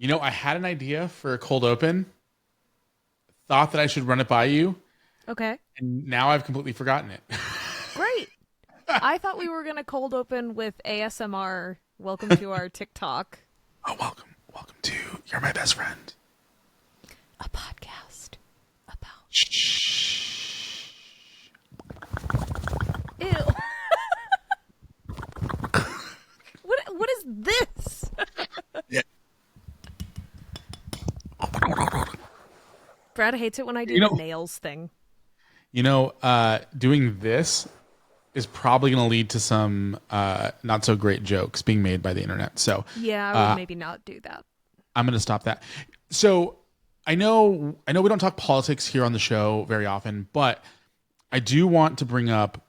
I had an idea for a cold open. Thought that I should run it by you, Okay. and now I've completely forgotten it. Great. I thought we were going to cold open with ASMR. Welcome to our TikTok. Oh, welcome to You're My Best Friend. A podcast about. Shh. Ew. What is this? Yeah. Brad hates it when I do the nails thing. Doing this is probably going to lead to some not so great jokes being made by the internet. So Yeah, I would maybe not do that. I'm going to stop that. So I know we don't talk politics here on the show very often, but I do want to bring up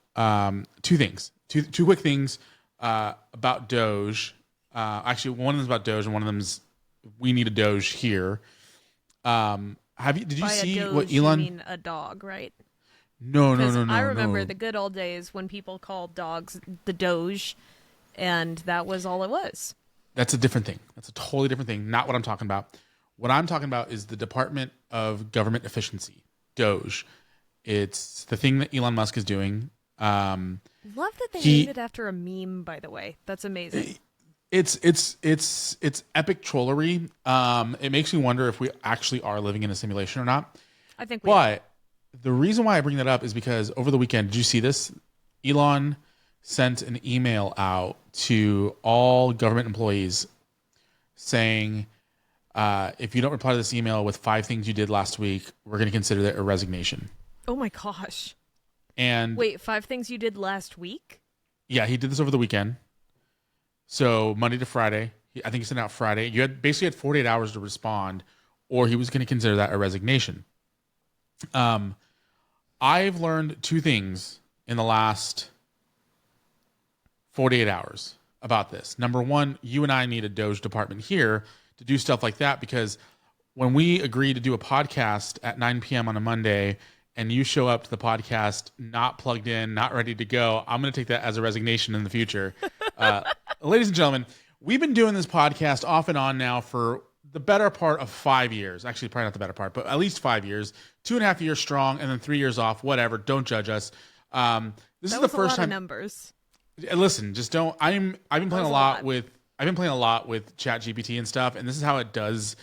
two things, two quick things about Doge. Actually, one of them is about Doge, and one of them is we need a Doge here. Did you By see a Doge, what Elon? You mean a dog, right? No, no, Because no, no. I remember no. the good old days when people called dogs the Doge, and that was all it was. That's a different thing. That's a totally different thing. Not what I'm talking about. What I'm talking about is the Department of Government Efficiency, Doge. It's the thing that Elon Musk is doing. Love that they named it after a meme, by the way. That's amazing. It's epic trollery. It makes me wonder if we actually are living in a simulation or not. I think we are. But the reason why I bring that up is because over the weekend, did you see this? Elon sent an email out to all government employees saying, if you don't reply to this email with 5 things you did last week, we're going to consider that a resignation. Oh my gosh. And wait, 5 things you did last week? Yeah, he did this over the weekend. So Monday to Friday, I think he sent out Friday. You had basically had 48 hours to respond, or he was going to consider that a resignation. I've learned 2 things in the last 48 hours about this. Number one, you and I need a Doge department here to do stuff like that, because when we agree to do a podcast at 9 p.m. on a Monday and you show up to the podcast not plugged in, not ready to go, I'm going to take that as a resignation in the future. Ladies and gentlemen, we've been doing this podcast off and on now for the better part of 5 years. Actually, probably not the better part, but at least 5 years. 2.5 years strong, and then 3 years off. Whatever. Don't judge us. This is the first time. Of numbers. Listen, just don't. I've been playing a lot with ChatGPT and stuff, and this is how it does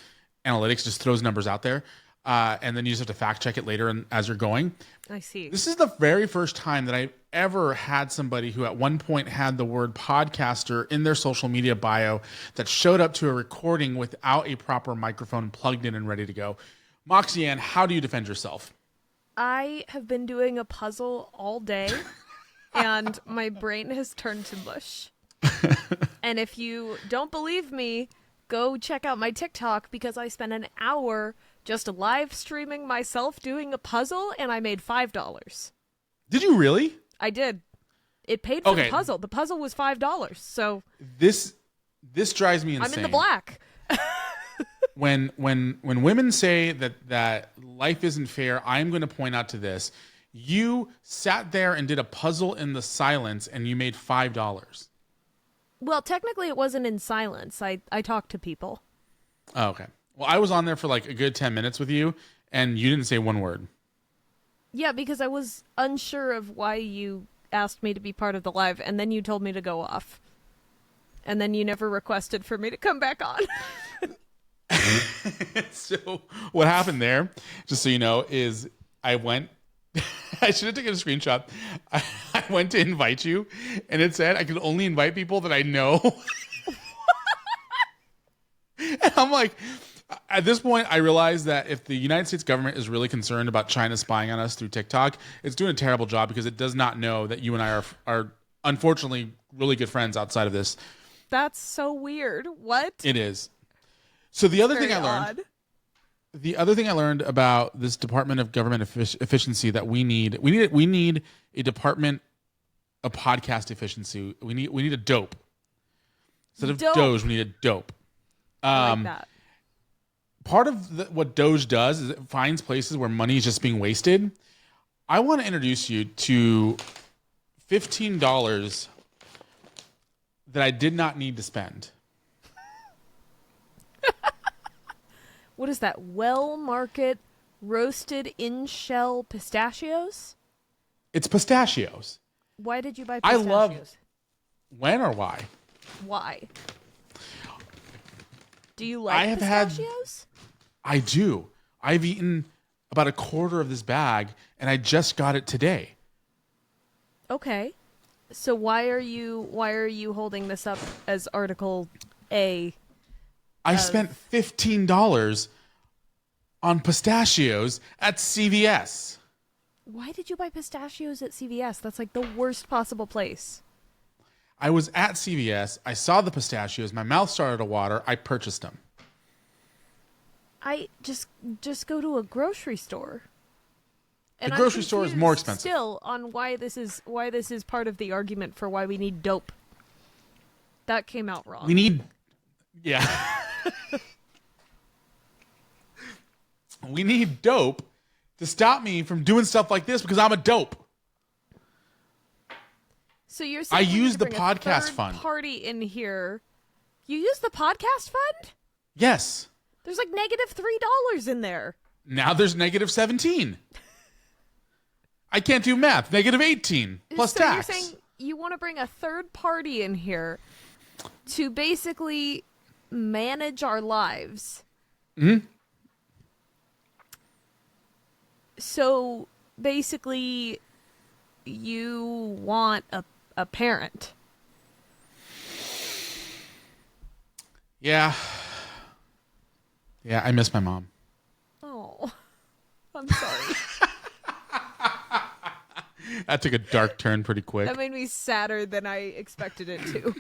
analytics. Just throws numbers out there, and then you just have to fact check it later as you're going. I see. This is the very first time that I've ever had somebody who at one point had the word podcaster in their social media bio that showed up to a recording without a proper microphone plugged in and ready to go. Moxy Ann, how do you defend yourself? I have been doing a puzzle all day, and my brain has turned to mush. And if you don't believe me, go check out my TikTok, because I spent an hour just live streaming myself doing a puzzle, and I made $5. Did you really? I did. It paid for the puzzle. The puzzle was $5. So this drives me insane. I'm in the black. When women say that life isn't fair, I'm going to point out to this. You sat there and did a puzzle in the silence, and you made $5. Well, technically it wasn't in silence. I talked to people. Oh, okay. Well, I was on there for like a good 10 minutes with you, and you didn't say one word. Yeah, because I was unsure of why you asked me to be part of the live, and then you told me to go off. And then you never requested for me to come back on. So what happened there, just so you know, is I went... I should have taken a screenshot. I went to invite you, and it said I could only invite people that I know. And I'm like... At this point, I realize that if the United States government is really concerned about China spying on us through TikTok, it's doing a terrible job, because it does not know that you and I are unfortunately really good friends outside of this. That's so weird. What? It is. So the other thing I learned about this Department of Government Efficiency that we need a department of podcast efficiency. We need a dope. Instead of Doge, we need a dope. I like that. Part of what Doge does is it finds places where money is just being wasted. I want to introduce you to $15 that I did not need to spend. What is that? Well Market roasted in-shell pistachios? It's pistachios. Why did you buy I pistachios? love... When or why? Why? Do you like pistachios? I do. I've eaten about a quarter of this bag, and I just got it today. Okay. So why are you holding this up as Article A? I spent $15 on pistachios at CVS. Why did you buy pistachios at CVS? That's like the worst possible place. I was at CVS. I saw the pistachios. My mouth started to water. I purchased them. I just go to a grocery store. And the grocery store is more expensive. Still, on why this is part of the argument for why we need dope. That came out wrong. We need, yeah. We need dope to stop me from doing stuff like this because I'm a dope. So you're saying I use the podcast fund. Party in here. You use the podcast fund? Yes. There's like -$3 in there. Now there's -17. I can't do math. -18 plus tax. You're saying you want to bring a third party in here to basically manage our lives. Mm-hmm. So basically, you want a parent. Yeah. Yeah, I miss my mom. Oh, I'm sorry. That took a dark turn pretty quick. That made me sadder than I expected it to.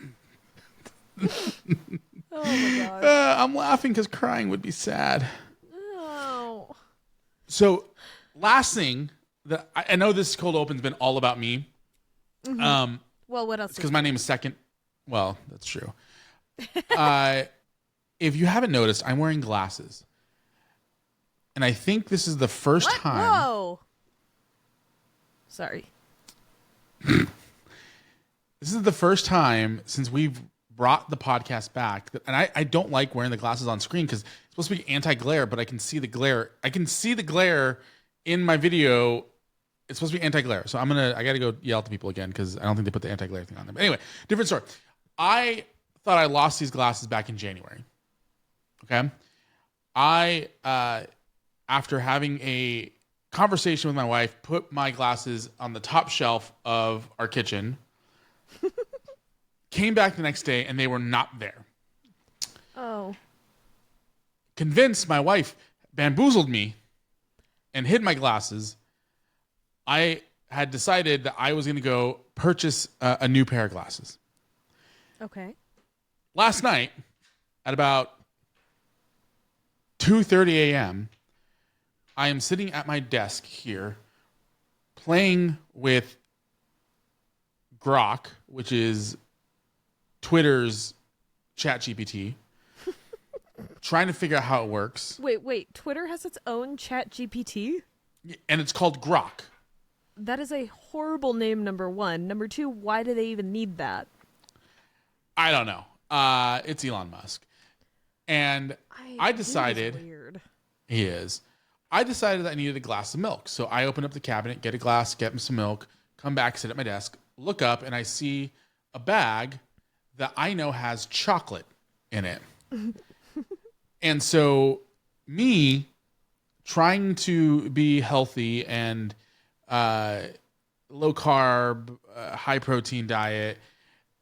Oh my gosh. I'm laughing because crying would be sad. Oh. So, last thing that I know, this cold open's been all about me. Mm-hmm. Well, what else? Because my name is second. Well, that's true. If you haven't noticed, I'm wearing glasses, and I think this is the first time. Whoa. Sorry. This is the first time since we've brought the podcast back, and I don't like wearing the glasses on screen because it's supposed to be anti-glare, but I can see the glare. I can see the glare in my video. It's supposed to be anti-glare, so I got to go yell at the people again because I don't think they put the anti-glare thing on them. But anyway, different story. I thought I lost these glasses back in January. Okay, after having a conversation with my wife, put my glasses on the top shelf of our kitchen. Came back the next day and they were not there. Oh. Convinced my wife bamboozled me and hid my glasses. I had decided that I was going to go purchase a new pair of glasses. Okay. Last night at about 2:30 a.m., I am sitting at my desk here playing with Grok, which is Twitter's ChatGPT, trying to figure out how it works. Wait. Twitter has its own ChatGPT? And it's called Grok. That is a horrible name, number one. Number two, why do they even need that? I don't know. It's Elon Musk. And I decided... He is weird. He is. I decided that I needed a glass of milk. So I open up the cabinet, get a glass, get some milk, come back, sit at my desk, look up, and I see a bag that I know has chocolate in it. And so me trying to be healthy and low carb, high protein diet,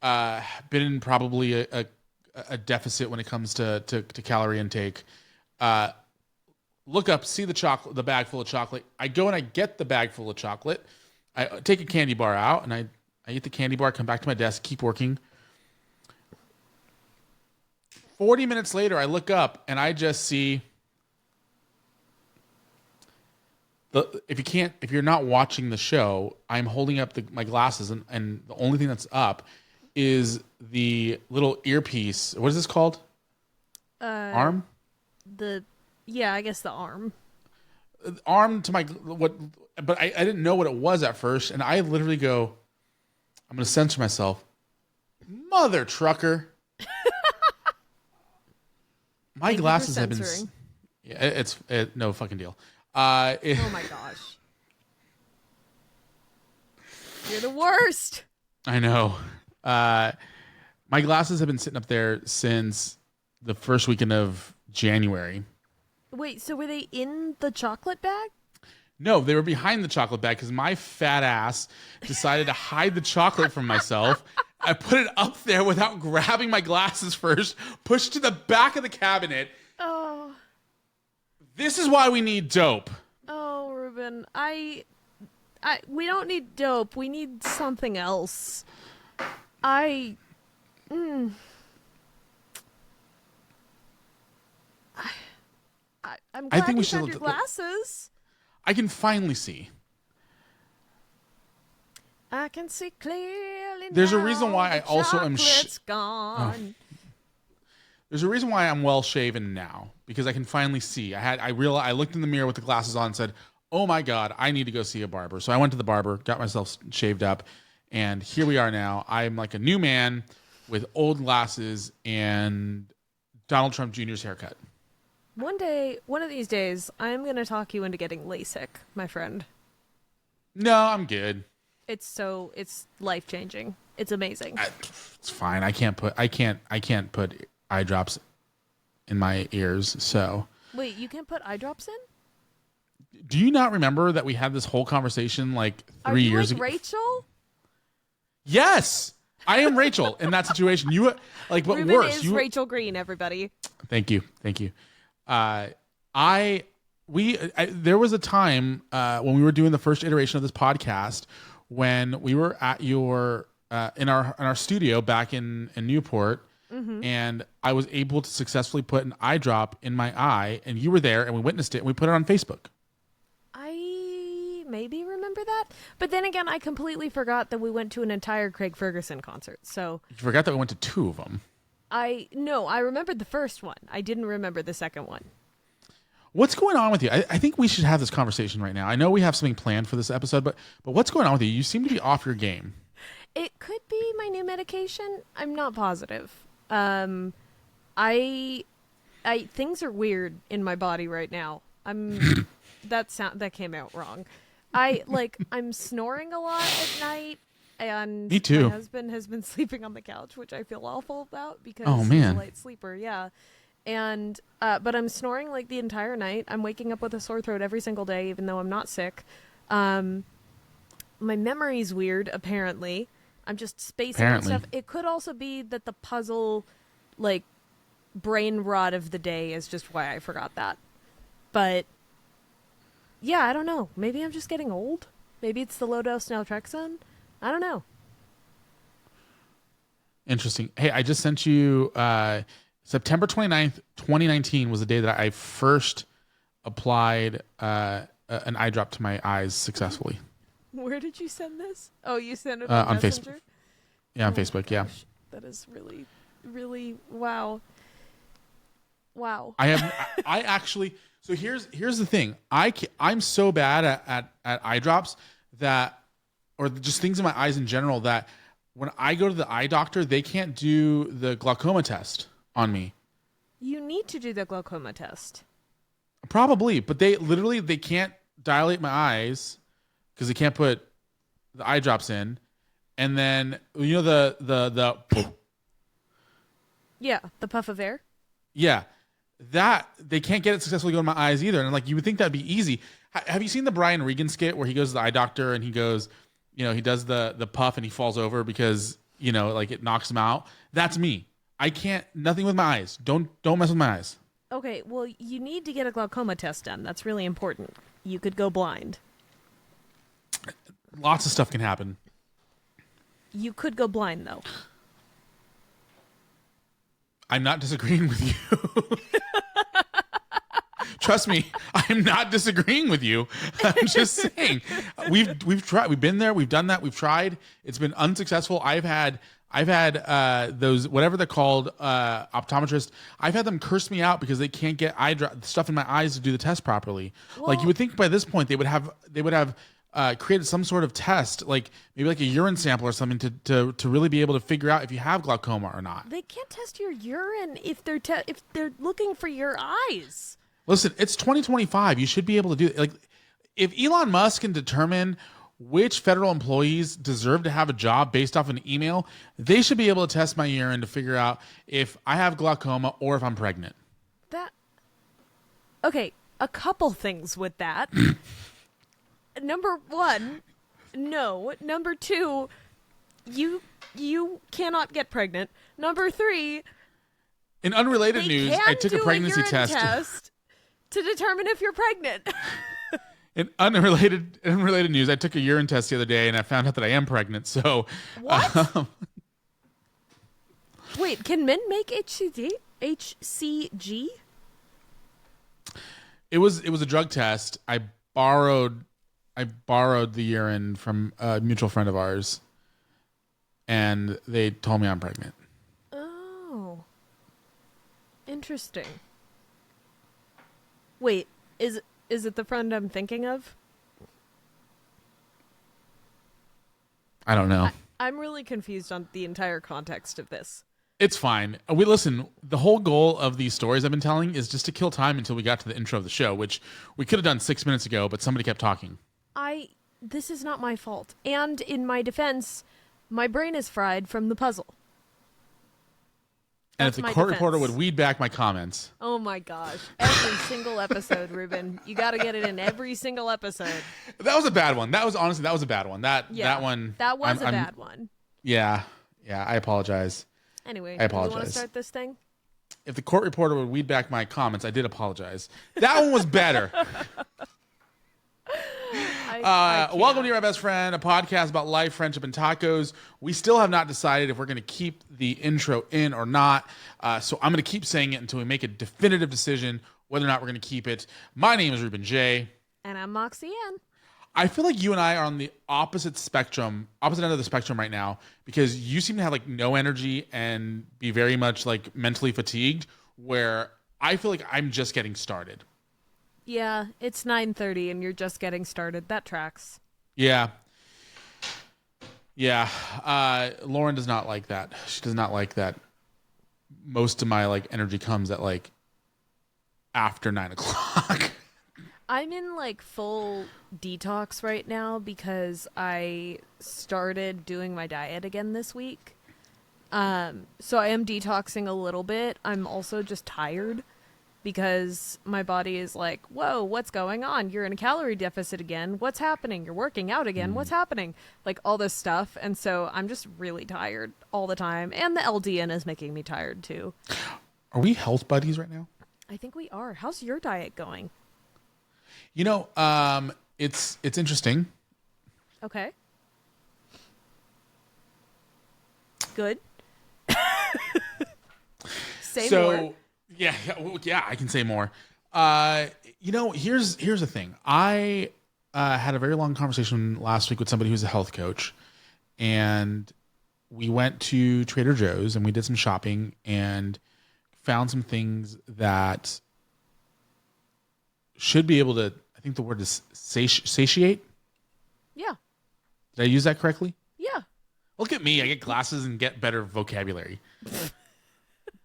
been in probably a deficit when it comes to calorie intake. Look up, see the bag full of chocolate. I go and I get the bag full of chocolate. I take a candy bar out and I eat the candy bar, come back to my desk, keep working. 40 minutes later, I look up and I just see if you're not watching the show, I'm holding up my glasses and the only thing that's up is the little earpiece. What is this called? Arm? I guess the arm. Arm to but I didn't know what it was at first, and I literally go, I'm going to censor myself. Mother trucker. My glasses have been... Yeah, it's no fucking deal. Oh my gosh. You're the worst. I know. My glasses have been sitting up there since the first weekend of January. Wait, so were they in the chocolate bag? No, they were behind the chocolate bag because my fat ass decided to hide the chocolate from myself. I put it up there without grabbing my glasses first, pushed to the back of the cabinet. Oh. This is why we need dope. Oh, Ruben, we don't need dope. We need something else. I'm glad I think we you should got your glasses. I can finally see. I can see clearly. There's now a reason why I the also am. chocolate's gone. There's a reason why I'm well shaven now because I can finally see. I looked in the mirror with the glasses on and said, "Oh my God, I need to go see a barber." So I went to the barber, got myself shaved up, and here we are now. I'm like a new man with old glasses and Donald Trump Jr.'s haircut. One of these days, I'm going to talk you into getting LASIK, my friend. No, I'm good. It's life-changing. It's amazing. It's fine. I can't put eye drops in my ears. So Wait, you can't put eye drops in? do you not remember that we had this whole conversation like 3 years ago? Rachel? Yes, I am Rachel in that situation. You like, but Ruben worse. is Rachel Green. Everybody. Thank you. There was a time when we were doing the first iteration of this podcast when we were at your in our studio back in Newport, and I was able to successfully put an eye drop in my eye, and you were there, and we witnessed it, and we put it on Facebook. I maybe remember that, but then again, I completely forgot that we went to an entire Craig Ferguson concert. So You forgot that we went to 2 of them. I remembered the first one. I didn't remember the second one. What's going on with you? I think we should have this conversation right now. I know we have something planned for this episode, but what's going on with you? You seem to be off your game. It could be my new medication. I'm not positive. Things are weird in my body right now. That came out wrong. I'm snoring a lot at night, and Me too. My husband has been sleeping on the couch, which I feel awful about because Oh, he's man. a light sleeper. Yeah. And but I'm snoring like the entire night. I'm waking up with a sore throat every single day, even though I'm not sick. My memory's weird, apparently. I'm just spacing on stuff. It could also be that the puzzle, like, brain rot of the day is just why I forgot that. But yeah, I don't know. Maybe I'm just getting old. Maybe it's the low dose naltrexone. I don't know. Interesting. Hey, I just sent you September 29th, 2019 was the day that I first applied an eye drop to my eyes successfully. Where did you send this? Oh, you sent it on Messenger? Facebook. Yeah, on Facebook, gosh. yeah. That is really, really, wow. Wow. I actually, so here's the thing. I'm so bad at eye drops or just things in my eyes in general that when I go to the eye doctor, they can't do the glaucoma test on me. You need to do the glaucoma test. Probably, but they can't dilate my eyes because they can't put the eye drops in. And then, you know, the Yeah, the puff of air. Yeah, that they can't get it successfully going in my eyes either. And like, you would think that'd be easy. Have you seen the Brian Regan skit where he goes to the eye doctor and he goes, you know, he does the puff and he falls over because, you know, like it knocks him out? That's me. I can't, nothing with my eyes. Don't mess with my eyes. Okay, well, you need to get a glaucoma test done. That's really important. You could go blind. Lots of stuff can happen. You could go blind, though. I'm not disagreeing with you. Trust me, I'm not disagreeing with you. I'm just saying we've tried, we've been there, we've done that, we've tried. It's been unsuccessful. I've had those, whatever they're called, optometrists. I've had them curse me out because they can't get stuff in my eyes to do the test properly. Well, like, you would think by this point they would have created some sort of test, like maybe like a urine sample or something to really be able to figure out if you have glaucoma or not. They can't test your urine if they're looking for your eyes. Listen, it's 2025. You should be able to do it. Like, if Elon Musk can determine which federal employees deserve to have a job based off an email, they should be able to test my urine to figure out if I have glaucoma or if I'm pregnant. Okay, a couple things with that. Number one, no. Number two, you cannot get pregnant. Number three, in unrelated news, I took a pregnancy test to determine if you're pregnant. In unrelated news, I took a urine test the other day and I found out that I am pregnant. So what? Wait, can men make HCG? It was a drug test. I borrowed the urine from a mutual friend of ours, and they told me I'm pregnant. Oh, interesting. Wait, is it the friend I'm thinking of? I don't know. I'm really confused on the entire context of this. It's fine. The whole goal of these stories I've been telling is just to kill time until we got to the intro of the show, which we could have done 6 minutes ago, but somebody kept talking. This is not my fault. And in my defense, my brain is fried from the puzzle. And if the court reporter would weed back my comments. Oh my gosh. Every single episode, Ruben. You got to get it in every single episode. That was a bad one. That was a bad one. That one. That was a bad one. Yeah. I apologize. Anyway, I apologize. Do you want to start this thing? If the court reporter would weed back my comments, I did apologize. That one was better. Welcome to Your Best Friend, a podcast about life, friendship, and tacos. We still have not decided if we're going to keep the intro in or not. So I'm going to keep saying it until we make a definitive decision whether or not we're going to keep it. My name is Ruben J. And I'm Moxy Ann. I feel like you and I are on the opposite end of the spectrum right now, because you seem to have like no energy and be very much like mentally fatigued, where I feel like I'm just getting started. Yeah, it's 9:30 and you're just getting started. That tracks. Yeah. Lauren does not like that. She does not like that. Most of my like energy comes at like after 9 o'clock. I'm in like full detox right now because I started doing my diet again this week. So I am detoxing a little bit. I'm also just tired because my body is like, whoa, what's going on? You're in a calorie deficit again. What's happening? You're working out again. What's happening? Like all this stuff. And so I'm just really tired all the time. And the LDN is making me tired too. Are we health buddies right now? I think we are. How's your diet going? You know, it's interesting. Okay. Good. Say more. Yeah, I can say more. You know, here's the thing. I had a very long conversation last week with somebody who's a health coach, and we went to Trader Joe's and we did some shopping and found some things that should be able to, I think the word is satiate. Yeah. Did I use that correctly? Yeah. Look at me. I get glasses and get better vocabulary.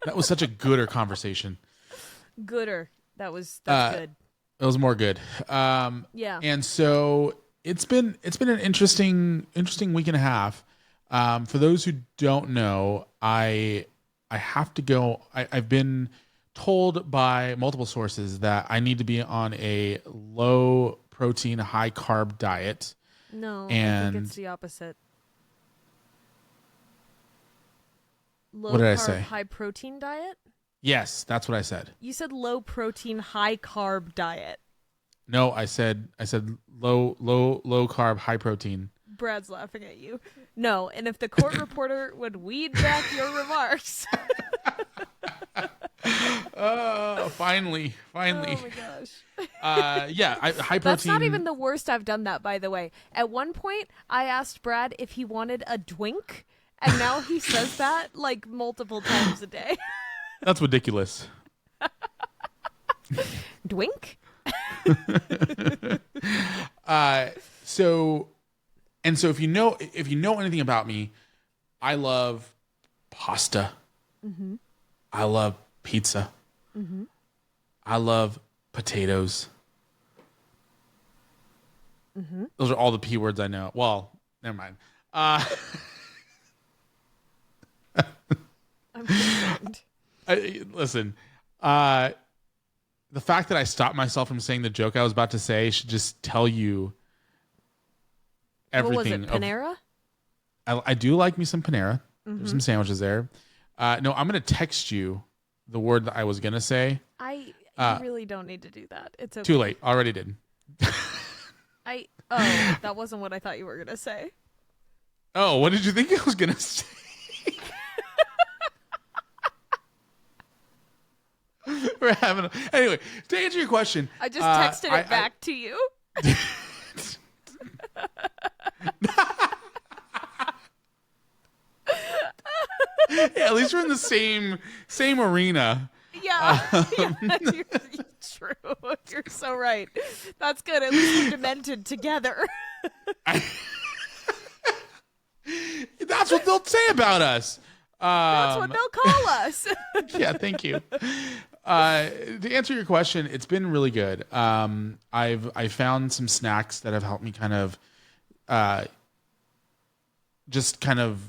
That was such a gooder conversation. That's good. It was more good. Yeah. And so it's been an interesting week and a half. For those who don't know, I have to go. I've been told by multiple sources that I need to be on a low protein, high carb diet. No, I think it's the opposite. What did I say? High protein diet? Yes, that's what I said. You said low protein, high carb diet. No, I said low carb, high protein. Brad's laughing at you. No, and if the court reporter would weed back your remarks. Finally. Oh my gosh. High protein. That's not even the worst I've done that, by the way. At one point, I asked Brad if he wanted a dwink, and now he says that like multiple times a day. That's ridiculous. Dwink? So if you know anything about me, I love pasta. Mm-hmm. I love pizza. Mm-hmm. I love Potatoes. Mm-hmm. Those are all the P words I know. Well, never mind. I'm concerned. Listen, the fact that I stopped myself from saying the joke I was about to say should just tell you everything. What was it, Panera? I do like me some Panera. Mm-hmm. There's some sandwiches there. No, I'm going to text you the word that I was going to say. You really don't need to do that. It's okay. Too late. Already did. That wasn't what I thought you were going to say. Oh, what did you think I was going to say? Anyway, to answer your question. I just texted it back to you. Yeah, at least we're in the same arena. Yeah, you're true. You're so right. That's good. At least we're demented together. That's what they'll say about us. That's what they'll call us. Yeah, thank you. To answer your question, it's been really good. I found some snacks that have helped me kind of just kind of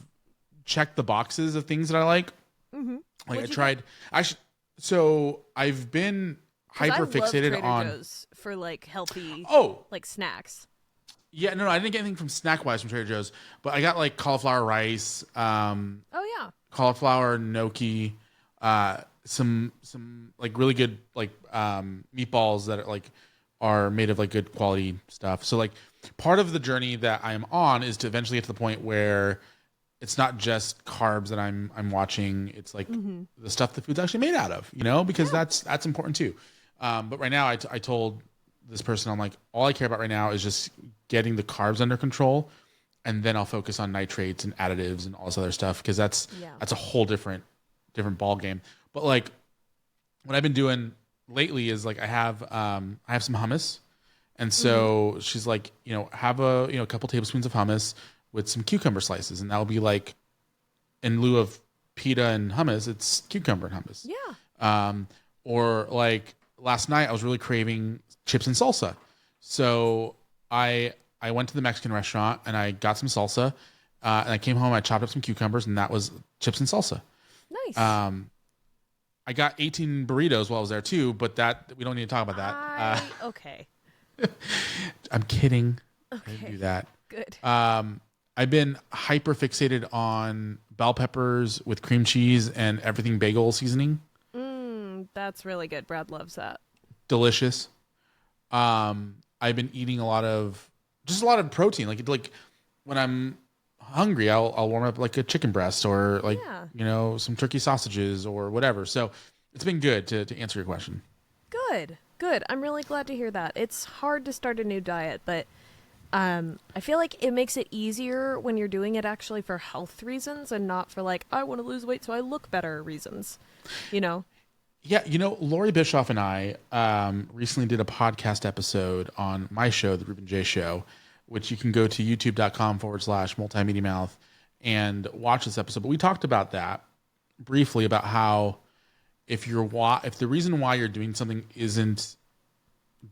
check the boxes of things that I like. Mm-hmm. Like I tried actually. So I've been hyper fixated on Joe's for like healthy like snacks. Yeah, no, I didn't get anything from snack wise from Trader Joe's, but I got like cauliflower rice. Cauliflower gnocchi, some like really good like meatballs that are made of like good quality stuff. So like part of the journey that I'm on is to eventually get to the point where it's not just carbs that I'm watching. It's like the stuff the food's actually made out of, because that's important too. But right now I told this person, I'm like, all I care about right now is just getting the carbs under control. And then I'll focus on nitrates and additives and all this other stuff. Cause that's a whole different ball game. But like what I've been doing lately is like, I have some hummus. And so she's like, have a couple tablespoons of hummus with some cucumber slices. And that'll be like, in lieu of pita and hummus, it's cucumber and hummus. Yeah. Or like last night I was really craving chips and salsa. So I went to the Mexican restaurant and I got some salsa, and I came home, I chopped up some cucumbers, and that was chips and salsa. Nice. I got 18 burritos while I was there too, but that we don't need to talk about that. Okay. I'm kidding. Okay. I didn't do that. Good. I've been hyper fixated on bell peppers with cream cheese and everything bagel seasoning. That's really good. Brad loves that. Delicious. I've been eating a lot of protein. Like when I'm hungry, I'll warm up like a chicken breast or like some turkey sausages or whatever. So it's been good to answer your question. Good. I'm really glad to hear that. It's hard to start a new diet, but I feel like it makes it easier when you're doing it actually for health reasons and not for like, I want to lose weight so I look better reasons, Yeah, Lori Bischoff and I recently did a podcast episode on my show, The Ruben J Show, which you can go to youtube.com/multimediamouth and watch this episode. But we talked about that briefly, about how if the reason why you're doing something isn't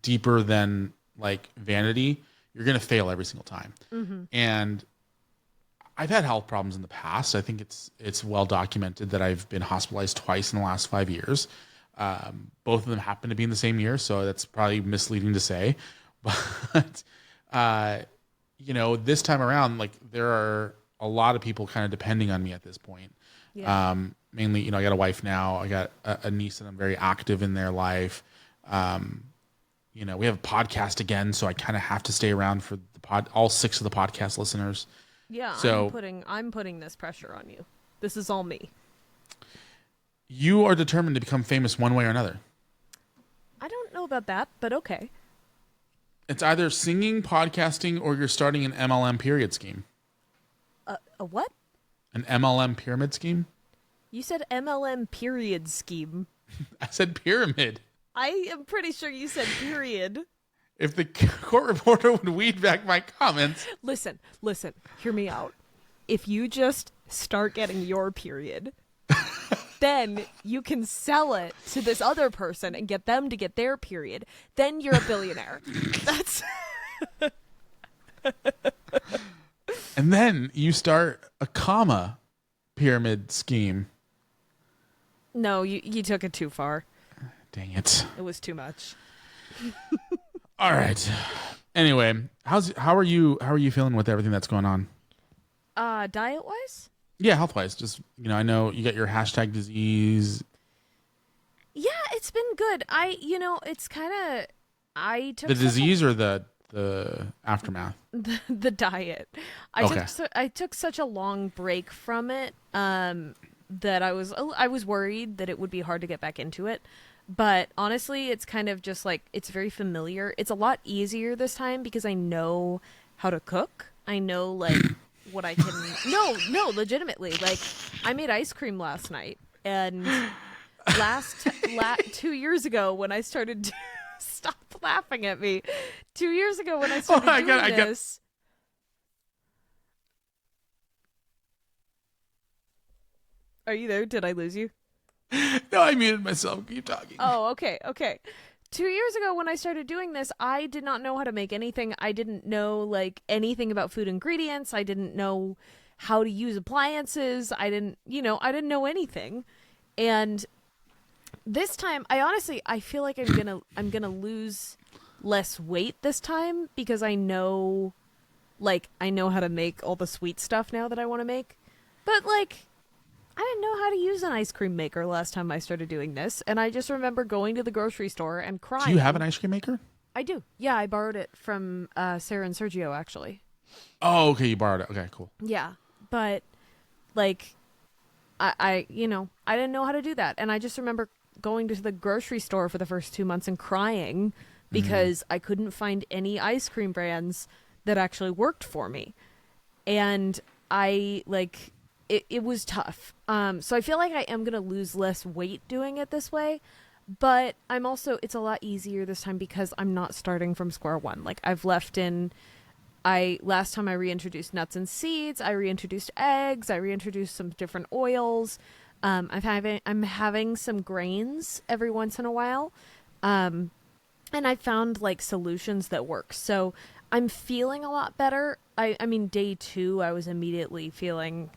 deeper than like vanity, you're going to fail every single time. Mm-hmm. And I've had health problems in the past. I think it's well documented that I've been hospitalized twice in the last 5 years. Both of them happen to be in the same year, so that's probably misleading to say. But this time around, like there are a lot of people kind of depending on me at this point. Yeah. Mainly, I got a wife now. I got a niece that I'm very active in their life. We have a podcast again, so I kind of have to stay around for all 6 of the podcast listeners. Yeah, so, I'm putting this pressure on you. This is all me. You are determined to become famous one way or another. I don't know about that, but okay. It's either singing, podcasting, or you're starting an MLM period scheme. A what? An MLM pyramid scheme? You said MLM period scheme. I said pyramid. I am pretty sure you said period. If the court reporter would weed back my comments. Listen, hear me out. If you just start getting your period, then you can sell it to this other person and get them to get their period. Then you're a billionaire. That's And then you start a comma pyramid scheme. No, you took it too far. Dang it. It was too much. All right. Anyway, how are you feeling with everything that's going on? Diet wise? Yeah, health wise. Just, I know you got your hashtag disease. Yeah, it's been good. It's kind of, I took The disease or the aftermath? the diet. I took such a long break from it that I was worried that it would be hard to get back into it. But honestly, it's kind of just like, it's very familiar. It's a lot easier this time because I know how to cook. I know like what I can. No, legitimately. Like, I made ice cream last night, and 2 years ago when I started. Stop laughing at me. 2 years ago when I started doing this. Are you there? Did I lose you? No, I muted myself. Keep talking. Oh, okay. 2 years ago when I started doing this, I did not know how to make anything. I didn't know like anything about food ingredients. I didn't know how to use appliances. I didn't know anything. And this time, I feel like I'm gonna lose less weight this time because I know how to make all the sweet stuff now that I want to make. But like, I didn't know how to use an ice cream maker last time I started doing this, and I just remember going to the grocery store and crying. Do you have an ice cream maker? I do. Yeah, I borrowed it from Sarah and Sergio, actually. Oh, okay, you borrowed it. Okay, cool. Yeah, but like, I didn't know how to do that, and I just remember going to the grocery store for the first 2 months and crying because I couldn't find any ice cream brands that actually worked for me, and it was tough. So I feel like I am going to lose less weight doing it this way, but it's a lot easier this time because I'm not starting from square one. Like, I've left in, last time I reintroduced nuts and seeds, I reintroduced eggs, I reintroduced some different oils. I'm having some grains every once in a while. And I found like solutions that work. So I'm feeling a lot better. I mean, day 2, I was immediately feeling,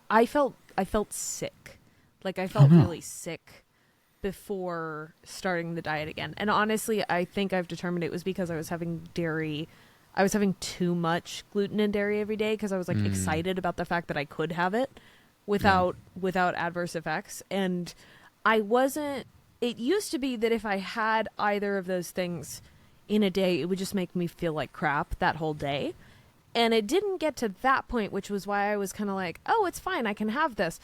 I felt sick. Like, I felt really sick before starting the diet again. And honestly, I think I've determined it was because I was having dairy. I was having too much gluten and dairy every day because I was like excited about the fact that I could have it without adverse effects. And it used to be that if I had either of those things in a day, it would just make me feel like crap that whole day. And it didn't get to that point, which was why I was kind of like, oh, it's fine, I can have this.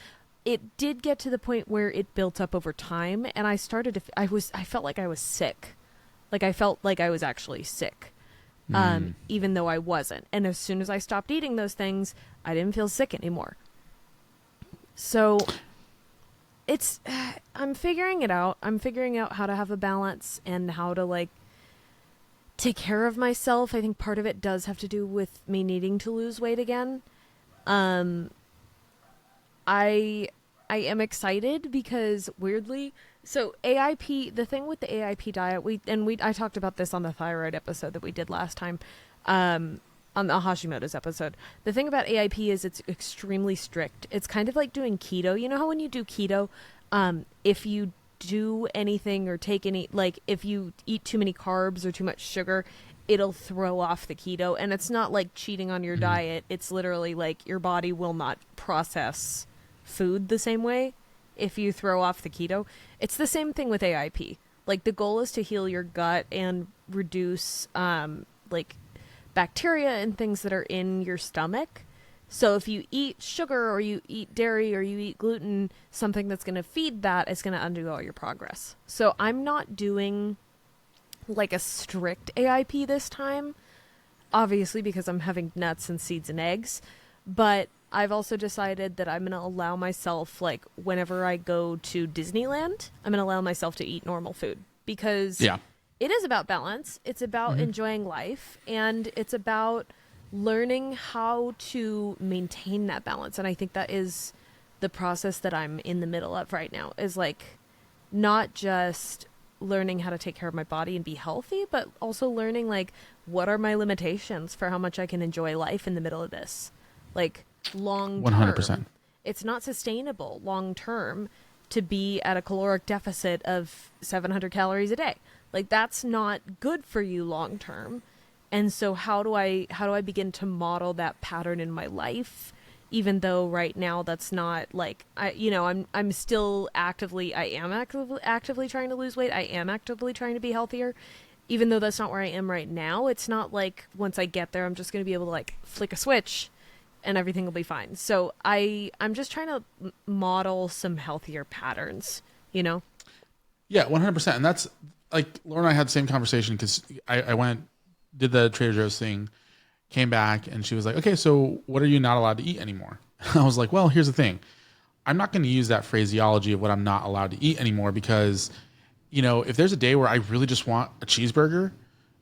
It did get to the point where it built up over time, and I started to, I felt like I was sick. Like, I felt like I was actually sick, even though I wasn't. And as soon as I stopped eating those things, I didn't feel sick anymore. So I'm figuring it out. I'm figuring out how to have a balance and how to like take care of myself. I think part of it does have to do with me needing to lose weight again. I am excited because weirdly, so AIP, the thing with the AIP diet, I talked about this on the thyroid episode that we did last time, on the Hashimoto's episode. The thing about AIP is it's extremely strict. It's kind of like doing keto. You know how when you do keto, if you do anything or take any, like if you eat too many carbs or too much sugar, it'll throw off the keto. And it's not like cheating on your diet. It's literally like your body will not process food the same way if you throw off the keto. It's the same thing with AIP. Like, the goal is to heal your gut and reduce like bacteria and things that are in your stomach. So if you eat sugar or you eat dairy or you eat gluten, something that's going to feed that is going to undo all your progress. So I'm not doing like a strict AIP this time, obviously because I'm having nuts and seeds and eggs, but I've also decided that I'm going to allow myself, like, whenever I go to Disneyland, I'm going to allow myself to eat normal food because it is about balance. It's about enjoying life, and it's about learning how to maintain that balance. And I think that is the process that I'm in the middle of right now is like not just learning how to take care of my body and be healthy, but also learning like what are my limitations for how much I can enjoy life in the middle of this. Like long term, 100%. it's not sustainable long term to be at a caloric deficit of 700 calories a day. Like that's not good for you long term. And so how do I begin to model that pattern in my life, even though right now that's not like I'm still actively trying to lose weight. I am actively trying to be healthier. Even though that's not where I am right now, it's not like once I get there I'm just going to be able to like flick a switch and everything will be fine. So I'm just trying to model some healthier patterns, you know? Yeah, 100%. And that's like Laura and I had the same conversation because I went, did the Trader Joe's thing, came back, and she was like, okay, so what are you not allowed to eat anymore? I was like, well, here's the thing. I'm not going to use that phraseology of what I'm not allowed to eat anymore because, if there's a day where I really just want a cheeseburger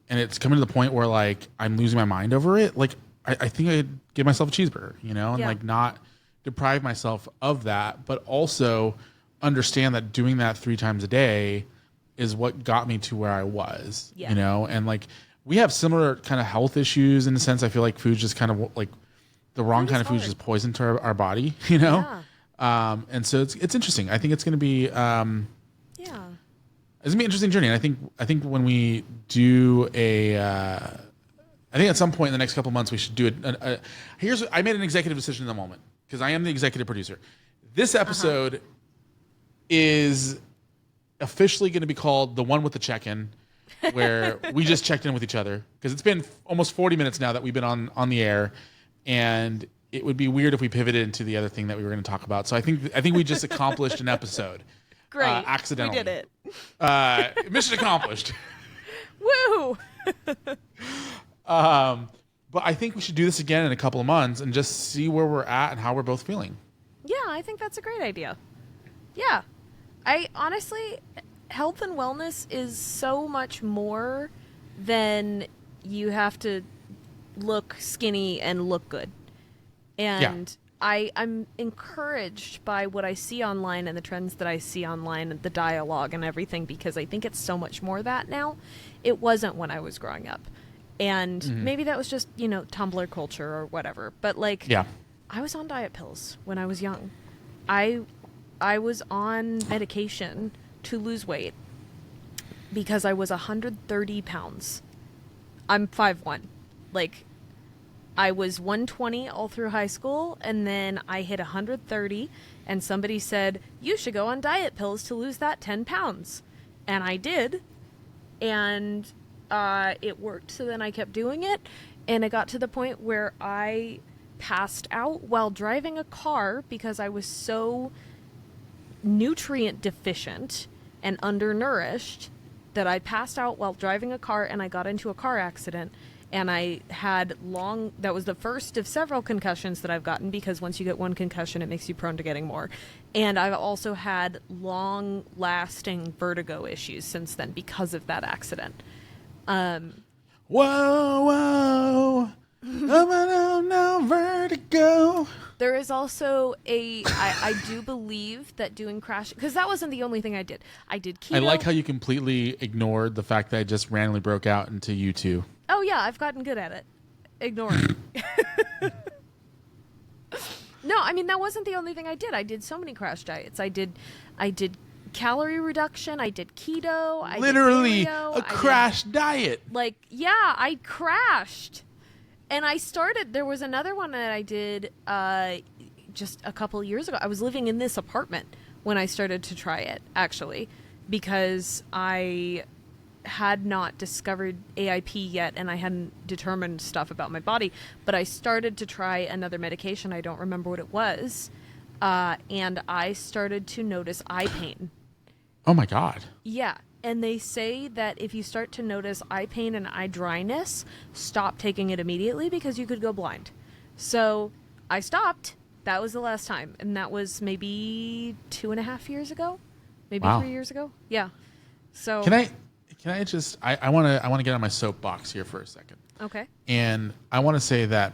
and it's coming to the point where like I'm losing my mind over it, like I think I'd give myself a cheeseburger, and like not deprive myself of that, but also understand that doing that 3 times a day is what got me to where I was, and like we have similar kind of health issues in the sense I feel like food's just kind of like the wrong kind of food is just poison to our body, Yeah. And so it's interesting. I think it's going to be, it's gonna be an interesting journey. And I think when we do I think at some point in the next couple of months we should do it. I made an executive decision in the moment because I am the executive producer. This episode is officially going to be called the one with the check-in, where we just checked in with each other because it's been almost 40 minutes now that we've been on the air, and it would be weird if we pivoted into the other thing that we were going to talk about. So I think we just accomplished an episode. Great. Accidentally. We did it. Mission accomplished. Woo! But I think we should do this again in a couple of months and just see where we're at and how we're both feeling. Yeah, I think that's a great idea. Yeah. I honestly, health and wellness is so much more than you have to look skinny and look good. And I'm encouraged by what I see online and the trends that I see online and the dialogue and everything, because I think it's so much more that now. It wasn't when I was growing up. And maybe that was just, Tumblr culture or whatever. But I was on diet pills when I was young. I was on medication to lose weight because I was 130 pounds. I'm 5'1". Like, I was 120 all through high school, and then I hit 130, and somebody said, you should go on diet pills to lose that 10 pounds. And I did, and it worked, so then I kept doing it, and it got to the point where I passed out while driving a car because I was so nutrient deficient and undernourished that I passed out while driving a car, and I got into a car accident. And I had that was the first of several concussions that I've gotten, because once you get one concussion, it makes you prone to getting more. And I've also had long-lasting vertigo issues since then because of that accident. Whoa, no, vertigo. There is also I do believe that doing crash, because that wasn't the only thing I did. I did keto. I like how you completely ignored the fact that I just randomly broke out into you two. Oh, yeah, I've gotten good at it. Ignoring. No, I mean, that wasn't the only thing I did. I did so many crash diets. I did calorie reduction. I did keto. Literally I did paleo, a crash diet. Like, yeah, I crashed. And there was another one that I did just a couple years ago. I was living in this apartment when I started to try it, actually, because I had not discovered AIP yet, and I hadn't determined stuff about my body, but I started to try another medication. I don't remember what it was, and I started to notice eye pain. Oh my God. Yeah, and they say that if you start to notice eye pain and eye dryness, stop taking it immediately because you could go blind. So I stopped. That was the last time, and that was maybe 2.5 years ago, maybe 3 years ago. Yeah. So Can I just I want to get on my soapbox here for a second. Okay. And I want to say that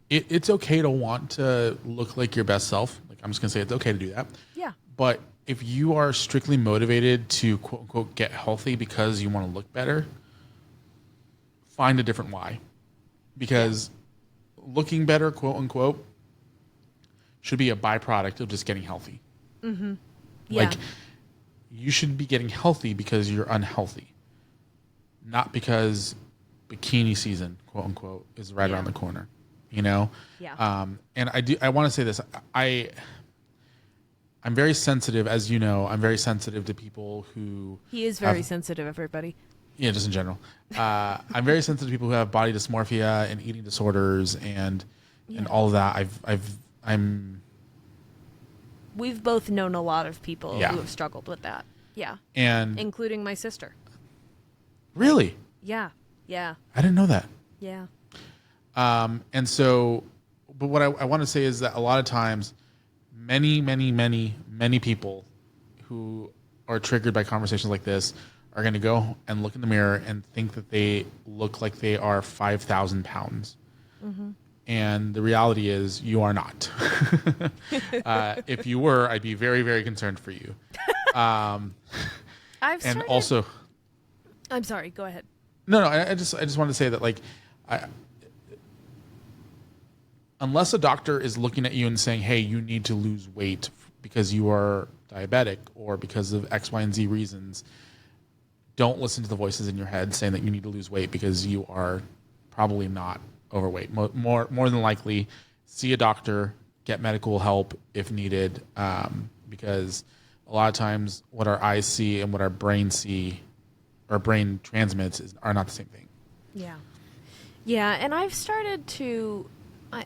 it's okay to want to look like your best self. Like, I'm just gonna say it's okay to do that. Yeah. But if you are strictly motivated to quote unquote get healthy because you want to look better, find a different why. Because looking better, quote unquote, should be a byproduct of just getting healthy. Mm-hmm. Yeah. Like, you should be getting healthy because you're unhealthy, not because bikini season, quote unquote, is right around the corner. You know? Yeah. And I want to say this. I'm very sensitive, as you know. I'm very sensitive to people who... He is very sensitive, everybody. Yeah, just in general. I'm very sensitive to people who have body dysmorphia and eating disorders and all of that. We've both known a lot of people who have struggled with that. Yeah. And including my sister. Really? Yeah. Yeah. I didn't know that. Yeah. And so, but what I want to say is that a lot of times, many people who are triggered by conversations like this are going to go and look in the mirror and think that they look like they are 5,000 pounds. Mm-hmm. And the reality is you are not. If you were, I'd be very, very concerned for you. I'm sorry, go ahead. No, I just want to say that, like, unless a doctor is looking at you and saying, hey, you need to lose weight because you are diabetic or because of X, Y, and Z reasons, don't listen to the voices in your head saying that you need to lose weight because you are probably not overweight. More than likely, see a doctor, get medical help if needed, because a lot of times what our eyes see and what our brain transmits are not the same thing. Yeah. Yeah, and I've started to...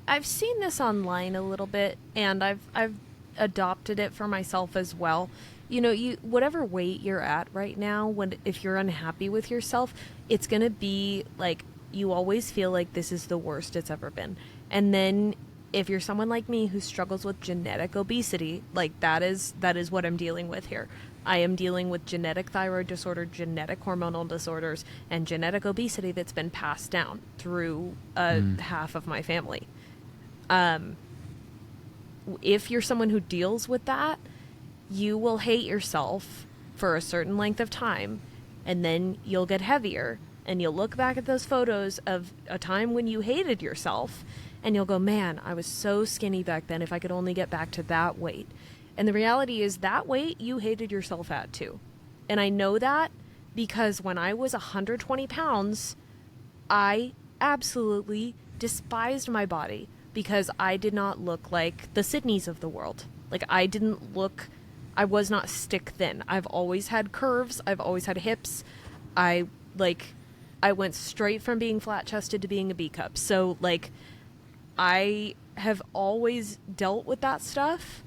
I've seen this online a little bit, and I've adopted it for myself as well. You know, whatever weight you're at right now, if you're unhappy with yourself, it's going to be like you always feel like this is the worst it's ever been. And then if you're someone like me who struggles with genetic obesity, like that is what I'm dealing with here. I am dealing with genetic thyroid disorder, genetic hormonal disorders, and genetic obesity that's been passed down through half of my family. If you're someone who deals with that, you will hate yourself for a certain length of time, and then you'll get heavier, and you'll look back at those photos of a time when you hated yourself, and you'll go, man, I was so skinny back then. If I could only get back to that weight. And the reality is that weight you hated yourself at too. And I know that because when I was 120 pounds, I absolutely despised my body because I did not look like the Sydneys of the world. Like I was not stick thin. I've always had curves. I've always had hips. I went straight from being flat chested to being a B cup. So like I have always dealt with that stuff.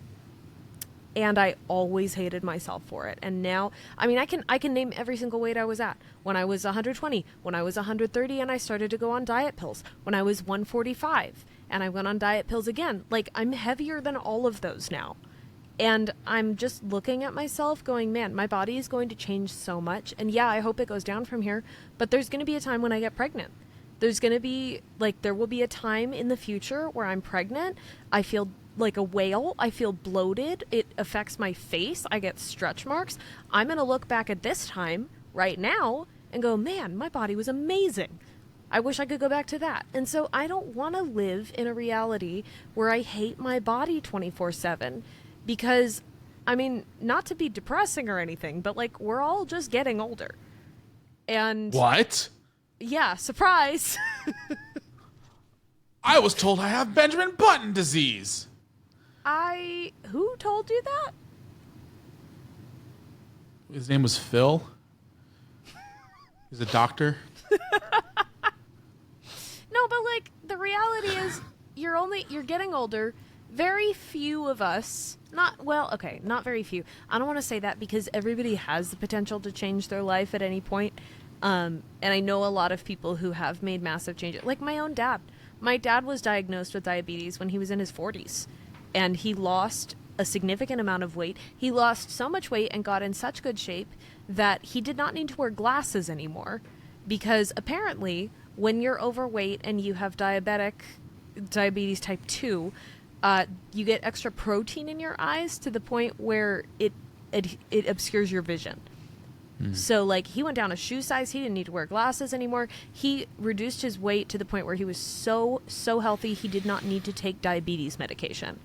And I always hated myself for it. And now, I mean, I can name every single weight I was at. When I was 120, when I was 130 and I started to go on diet pills, when I was 145 and I went on diet pills again. Like, I'm heavier than all of those now. And I'm just looking at myself going, man, my body is going to change so much. And yeah, I hope it goes down from here. But there's going to be a time when I get pregnant. There's going to be, there will be a time in the future where I'm pregnant. I feel like a whale. I feel bloated. It affects my face. I get stretch marks. I'm going to look back at this time right now and go, man, my body was amazing. I wish I could go back to that. And so I don't want to live in a reality where I hate my body 24/7 because, I mean, not to be depressing or anything, but we're all just getting older. And what? Yeah, surprise. I was told I have Benjamin Button disease. Who told you that? His name was Phil. He's a doctor. No, but the reality is you're getting older. Very few of us, not very few. I don't want to say that because everybody has the potential to change their life at any point. And I know a lot of people who have made massive changes. Like my own dad. My dad was diagnosed with diabetes when he was in his 40s. And he lost a significant amount of weight. He lost so much weight and got in such good shape that he did not need to wear glasses anymore. Because apparently, when you're overweight and you have diabetic diabetes type 2, you get extra protein in your eyes to the point where it obscures your vision. So, like, he went down a shoe size. He didn't need to wear glasses anymore. He reduced his weight to the point where he was so healthy, he did not need to take diabetes medication.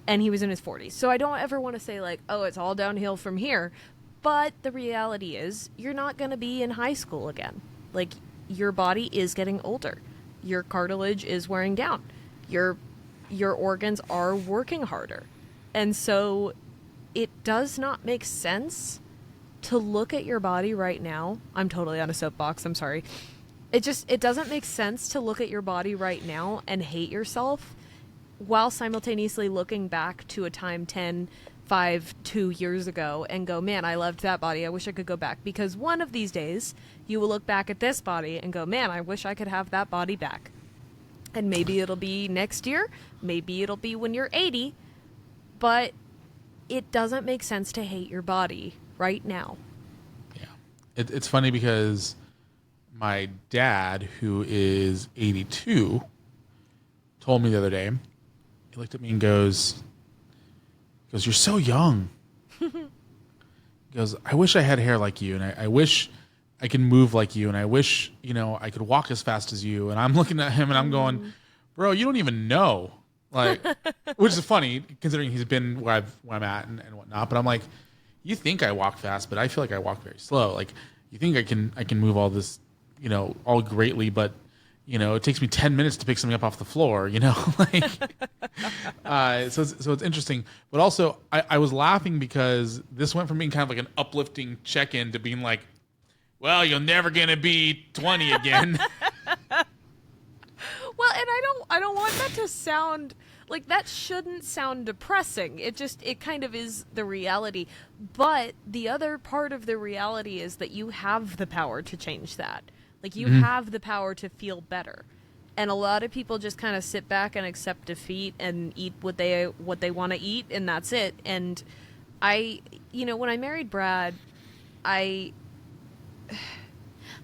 And he was in his 40s. So I don't ever want to say, like, oh, it's all downhill from here. But the reality is, you're not going to be in high school again. Like, your body is getting older. Your cartilage is wearing down. Your organs are working harder. And so it does not make sense to look at your body right now. I'm totally on a soapbox, I'm sorry. It doesn't make sense to look at your body right now and hate yourself while simultaneously looking back to a time 10, 5, 2 years ago and go, man, I loved that body. I wish I could go back. Because one of these days, you will look back at this body and go, man, I wish I could have that body back. And maybe it'll be next year. Maybe it'll be when you're 80. But it doesn't make sense to hate your body right now. Yeah. It's funny because my dad, who is 82, told me the other day, he looked at me and goes, you're so young. He goes, I wish I had hair like you, and I wish I could move like you, and I wish, I could walk as fast as you. And I'm looking at him and I'm going, bro, you don't even know. Like, which is funny considering he's been where I'm at and whatnot. But I'm like, you think I walk fast, but I feel like I walk very slow. Like, you think I can move all this, all greatly, but it takes me 10 minutes to pick something up off the floor, like, so it's interesting. But also I was laughing because this went from being kind of like an uplifting check-in to being like, well, you're never going to be 20 again. Well, and I don't want that to sound like, that shouldn't sound depressing. It kind of is the reality. But the other part of the reality is that you have the power to change that. Like, you have the power to feel better. And a lot of people just kind of sit back and accept defeat and eat what they want to eat, and that's it. And when I married Brad,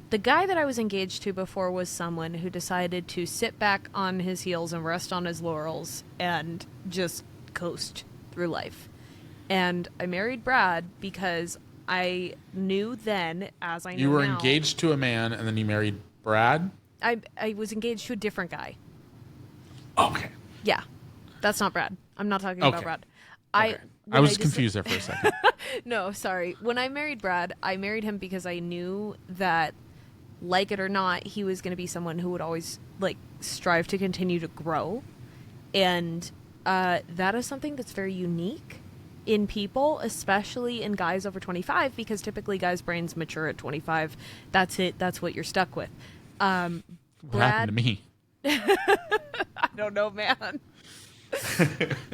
the guy that I was engaged to before was someone who decided to sit back on his heels and rest on his laurels and just coast through life. And I married Brad because I knew then, as I know now... You were engaged to a man, and then you married Brad? I was engaged to a different guy. Okay. Yeah. That's not Brad. I'm not talking about Brad. Okay. I was confused there for a second. No, sorry. When I married Brad, I married him because I knew that, like it or not, he was going to be someone who would always, like, strive to continue to grow. And that is something that's very unique in people, especially in guys over 25, because typically guys' brains mature at 25. That's it. That's what you're stuck with. What happened to me? I don't know, man.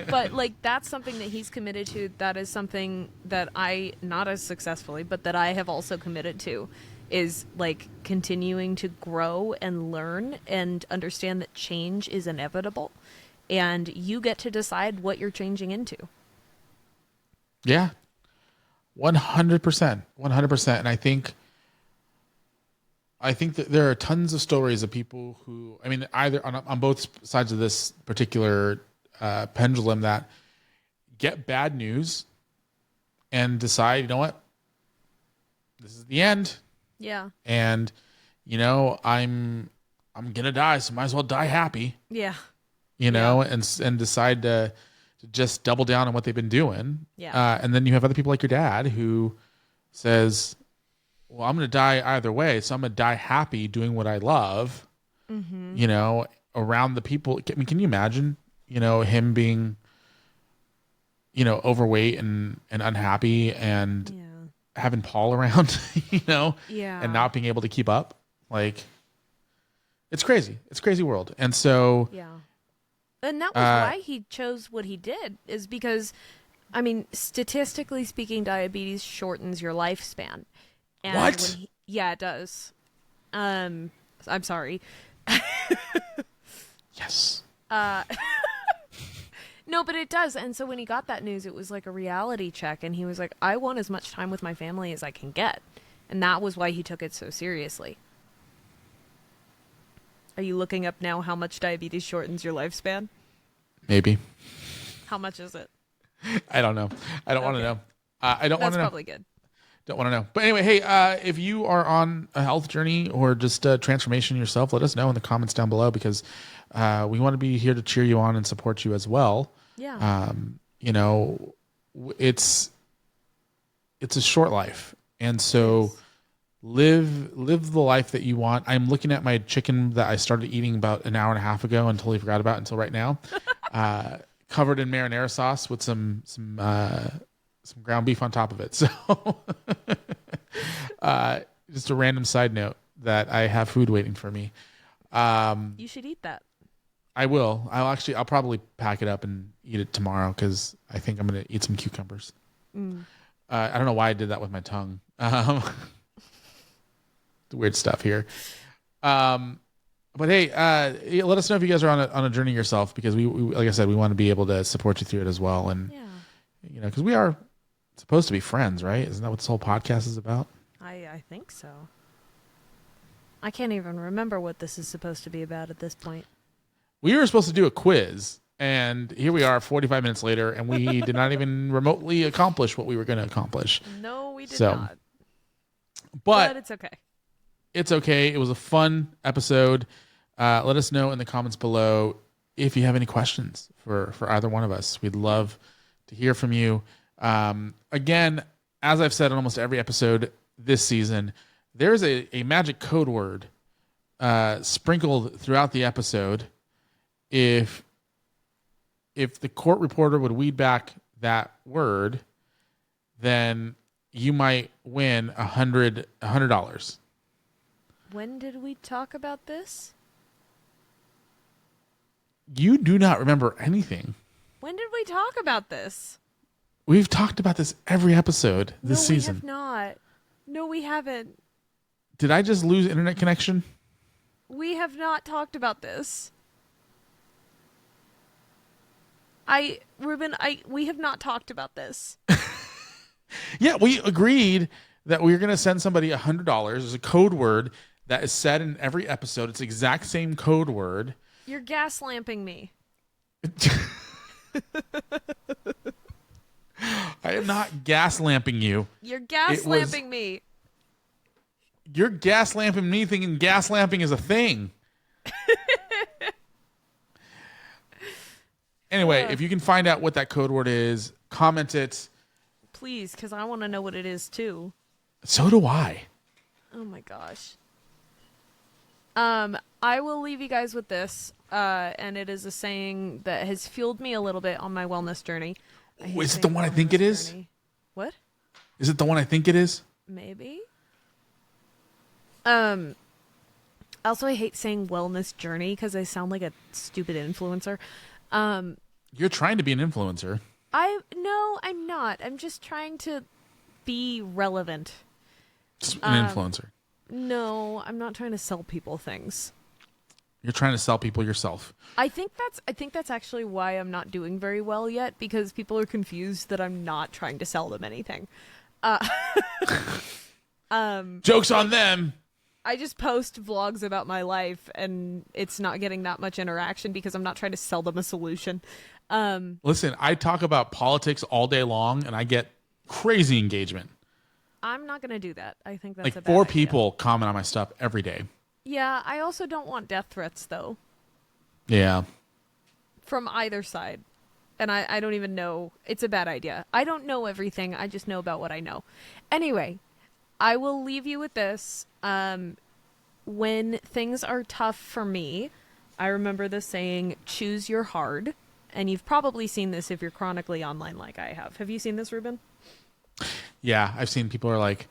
But, like, that's something that he's committed to. That is something that I, not as successfully, but that I have also committed to, is, like, continuing to grow and learn and understand that change is inevitable. And you get to decide what you're changing into. Yeah. 100%. 100%. And I think that there are tons of stories of people who, I mean, either on both sides of this particular pendulum, that get bad news and decide, you know what, this is the end. Yeah. And, I'm going to die, so might as well die happy. Yeah. And decide to just double down on what they've been doing. Yeah. And then you have other people like your dad who says, well, I'm going to die either way, so I'm going to die happy doing what I love, around the people. I mean, can you imagine, him being, overweight and unhappy and having Paul around, and not being able to keep up? Like, it's crazy. It's a crazy world. And so... Yeah. And that was why he chose what he did, is because, I mean, statistically speaking, diabetes shortens your lifespan. And what? Yeah, it does. I'm sorry. Yes. No, but it does. And so when he got that news, it was like a reality check. And he was like, I want as much time with my family as I can get. And that was why he took it so seriously. Are you looking up now how much diabetes shortens your lifespan? Maybe. How much is it? I don't know. I don't want to know. I don't want to know. That's probably good. Don't want to know. But anyway, hey, if you are on a health journey or just a transformation yourself, let us know in the comments down below, because we want to be here to cheer you on and support you as well. Yeah. You know, it's a short life, and so live the life that you want. I'm looking at my chicken that I started eating about an hour and a half ago and totally forgot about until right now. Covered in marinara sauce with some ground beef on top of it. So just a random side note that I have food waiting for me. You should eat that. I will. I'll probably pack it up and eat it tomorrow, because I think I'm going to eat some cucumbers. I don't know why I did that with my tongue. Weird stuff here. But hey, let us know if you guys are on a journey yourself, because we like I said, we want to be able to support you through it as well. And you know, because we are supposed to be friends, right? Isn't that what this whole podcast is about? I think so. I can't even remember what this is supposed to be about at this point. We were supposed to do a quiz, and here we are 45 minutes later, and we did not even remotely accomplish what we were going to accomplish. No, we did not. But it's okay. It's okay. It was a fun episode. Let us know in the comments below if you have any questions for either one of us. We'd love to hear from you. Again, as I've said on almost every episode this season, there's a magic code word sprinkled throughout the episode. If the court reporter would weed back that word, then you might win $100. When did we talk about this? You do not remember anything. When did we talk about this? We've talked about this every episode this season. No, we have not. No, we haven't. Did I just lose internet connection? We have not talked about this. Ruben, we have not talked about this. Yeah, we agreed that we were going to send somebody $100. There's a code word that is said in every episode. It's the exact same code word. You're gaslamping me. I am not gaslamping you. You're gaslamping me. You're gaslamping me thinking gaslamping is a thing. Anyway, if you can find out what that code word is, comment it. Please, because I want to know what it is too. So do I. Oh my gosh. I will leave you guys with this, and it is a saying that has fueled me a little bit on my wellness journey. Is it the one I think it is? What? Is it the one I think it is? Maybe. Also, I hate saying wellness journey because I sound like a stupid influencer. You're trying to be an influencer. No, I'm not. I'm just trying to be relevant. Just an influencer. No, I'm not trying to sell people things. You're trying to sell people yourself. I think that's actually why I'm not doing very well yet, because people are confused that I'm not trying to sell them anything. Joke's on them. I just post vlogs about my life, and it's not getting that much interaction because I'm not trying to sell them a solution. Listen, I talk about politics all day long, and I get crazy engagement. I'm not going to do that. I think that's like a bad 4 idea. people comment on my stuff every day. Yeah, I also don't want death threats, though. Yeah. From either side. And I don't even know. It's a bad idea. I don't know everything. I just know about what I know. Anyway, I will leave you with this. When things are tough for me, I remember the saying, choose your hard. And you've probably seen this if you're chronically online like I have. Have you seen this, Ruben? Yeah, I've seen people are like,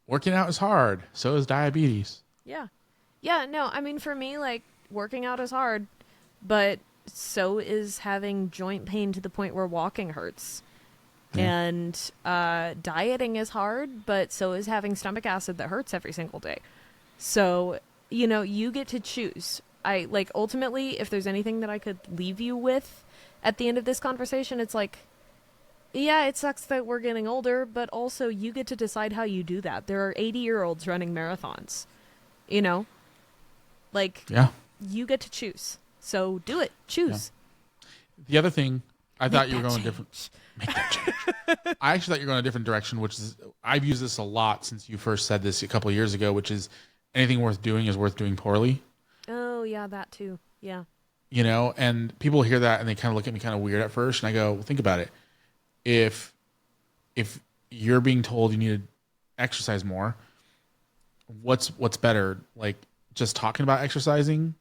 working out is hard. So is diabetes. Yeah. Yeah, no, I mean, for me, like, working out is hard, but so is having joint pain to the point where walking hurts. Yeah. And dieting is hard, but so is having stomach acid that hurts every single day. So, you know, you get to choose. Ultimately, if there's anything that I could leave you with at the end of this conversation, it's like, yeah, it sucks that we're getting older, but also you get to decide how you do that. There are 80-year-olds running marathons, you know? Like, Yeah. you get to choose. So do it. Choose. Yeah. The other thing, I thought Make you were that going change. different. Make that change. I actually thought you were going a different direction, which is I've used this a lot since you first said this a couple of years ago, which is anything worth doing is worth doing poorly. Oh, yeah, that too. Yeah. You know, and people hear that and they kind of look at me kind of weird at first, and I go, well, think about it. If you're being told you need to exercise more, what's better, like just talking about exercising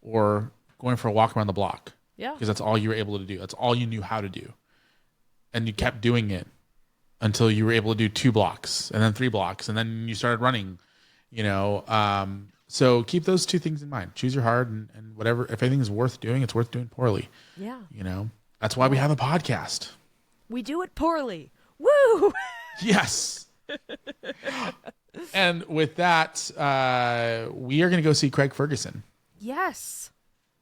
or going for a walk around the block? Yeah. Because that's all you were able to do. That's all you knew how to do. And you kept doing it until you were able to do 2 blocks and then 3 blocks. And then you started running, you know. So keep those 2 things in mind. Choose your hard and whatever. If anything is worth doing, it's worth doing poorly. Yeah. You know, that's why we have a podcast. We do it poorly. Woo! Yes. And with that, we are going to go see Craig Ferguson. Yes.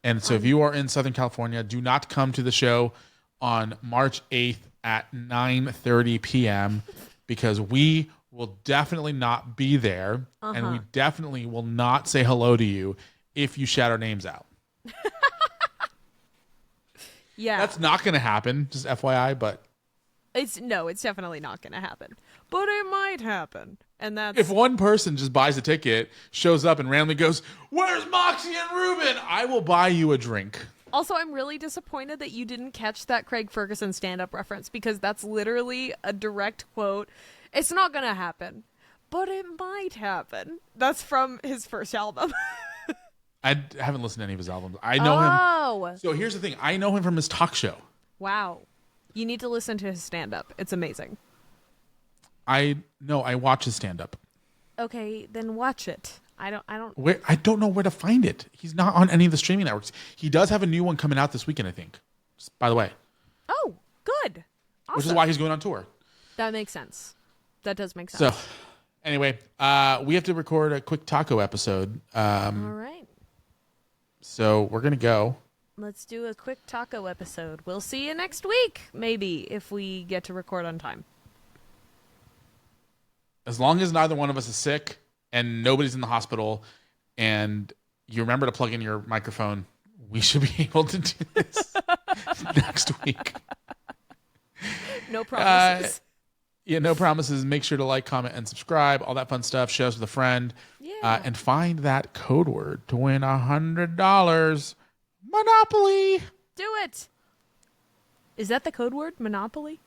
And so if you are in Southern California, do not come to the show on March 8th at 9:30 p.m. because we will definitely not be there. And we definitely will not say hello to you if you shout our names out. Yeah. That's not going to happen, just FYI, but It's definitely not going to happen. But it might happen. And that's if one person just buys a ticket, shows up and randomly goes, "Where's Moxy and Ruben?" I will buy you a drink. Also, I'm really disappointed that you didn't catch that Craig Ferguson stand-up reference because that's literally a direct quote. It's not going to happen, but it might happen. That's from his first album. I haven't listened to any of his albums. I know him. Oh. So here's the thing. I know him from his talk show. Wow. You need to listen to his stand-up. It's amazing. I watch his stand-up. Okay, then watch it. I don't I don't know where to find it. He's not on any of the streaming networks. He does have a new one coming out this weekend, I think. Just by the way. Oh, good. Awesome. Which is why he's going on tour. That makes sense. That does make sense. So, anyway, we have to record a quick taco episode. All right. So we're gonna go. Let's do a quick taco episode. We'll see you next week, maybe, if we get to record on time. As long as neither one of us is sick and nobody's in the hospital, and you remember to plug in your microphone, we should be able to do this next week. No promises. Yeah, no promises. Make sure to like, comment, and subscribe. All that fun stuff. Share us with a friend. Yeah. And find that code word to win $100. Monopoly. Do it. Is that the code word? Monopoly?